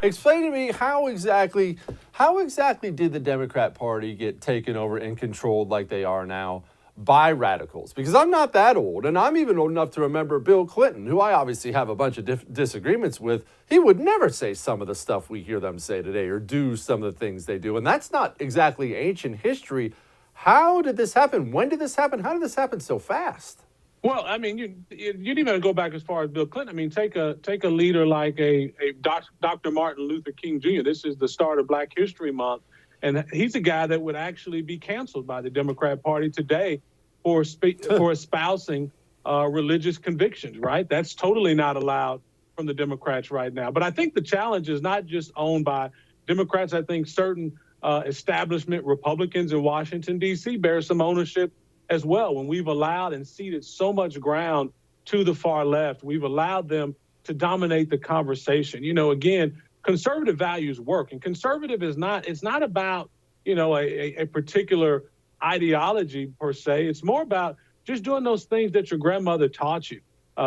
Explain to me how exactly did the Democrat Party get taken over and controlled like they are now by radicals? Because I'm not that old, and I'm even old enough to remember Bill Clinton, who I obviously have a bunch of disagreements with. He would never say some of the stuff we hear them say today or do some of the things they do, and that's not exactly ancient history. How did this happen? When did this happen? How did this happen so fast? Well, I mean, you didn't even go back as far as Bill Clinton. I mean, take a leader like a Dr. Martin Luther King Jr. This is the start of Black History Month, and he's a guy that would actually be canceled by the Democrat Party today for espousing religious convictions. Right? That's totally not allowed from the Democrats right now. But I think the challenge is not just owned by Democrats. I think certain establishment Republicans in Washington, D.C. bear some ownership as well. When we've allowed and ceded so much ground to the far left, we've allowed them to dominate the conversation. You know, again, conservative values work, and conservative it's not about, you know, a particular ideology per se. It's more about just doing those things that your grandmother taught you,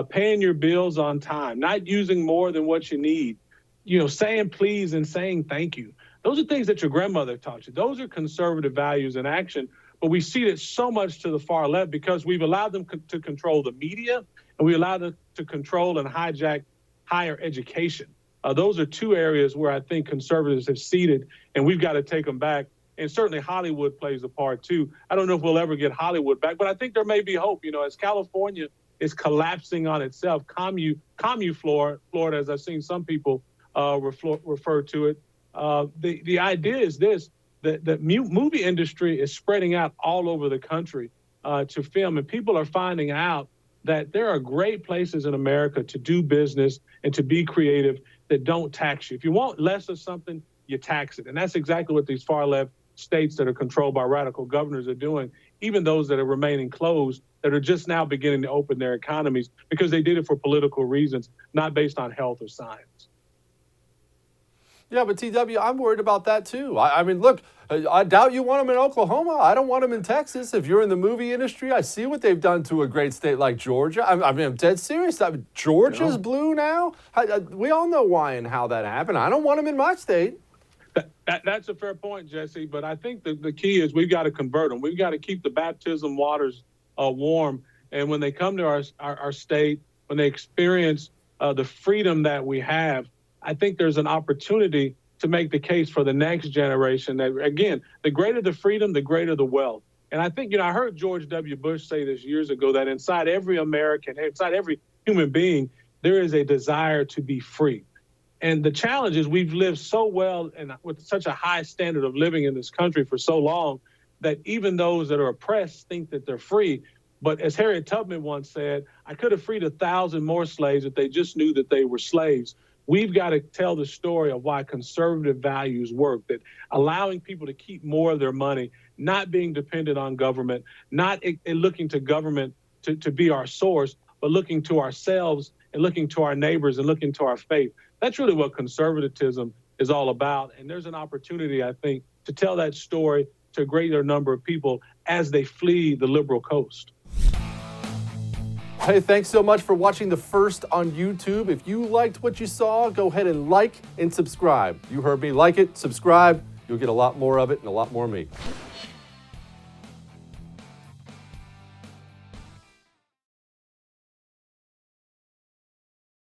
paying your bills on time, not using more than what you need, you know, saying please and saying thank you. Those are things that your grandmother taught you. Those are conservative values in action. But we see it so much to the far left because we've allowed them to control the media, and we allowed them to control and hijack higher education. Those are two areas where I think conservatives have ceded, and we've got to take them back. And certainly Hollywood plays a part too. I don't know if we'll ever get Hollywood back, but I think there may be hope. You know, as California is collapsing on itself, commune Florida, as I've seen some people refer to it. The idea is this. The movie industry is spreading out all over the country to film, and people are finding out that there are great places in America to do business and to be creative that don't tax you. If you want less of something, you tax it. And that's exactly what these far left states that are controlled by radical governors are doing, even those that are remaining closed, that are just now beginning to open their economies because they did it for political reasons, not based on health or science. Yeah, but TW, I'm worried about that too. I mean, look, I doubt you want them in Oklahoma. I don't want them in Texas. If you're in the movie industry, I see what they've done to a great state like Georgia. I mean, I'm dead serious. Georgia's blue now. We all know why and how that happened. I don't want them in my state. That's a fair point, Jesse. But I think the key is we've got to convert them. We've got to keep the baptism waters warm. And when they come to our state, when they experience the freedom that we have, I think there's an opportunity to make the case for the next generation that, again, the greater the freedom, the greater the wealth. And I think, you know, I heard George W. Bush say this years ago, that inside every American, inside every human being, there is a desire to be free. And the challenge is we've lived so well and with such a high standard of living in this country for so long that even those that are oppressed think that they're free. But as Harriet Tubman once said, I could have freed 1,000 more slaves if they just knew that they were slaves. We've got to tell the story of why conservative values work, that allowing people to keep more of their money, not being dependent on government, not looking to government to be our source, but looking to ourselves and looking to our neighbors and looking to our faith. That's really what conservatism is all about. And there's an opportunity, I think, to tell that story to a greater number of people as they flee the liberal coast. Hey, thanks so much for watching The First on YouTube. If you liked what you saw, go ahead and like and subscribe. You heard me. Like it, subscribe. You'll get a lot more of it and a lot more of me.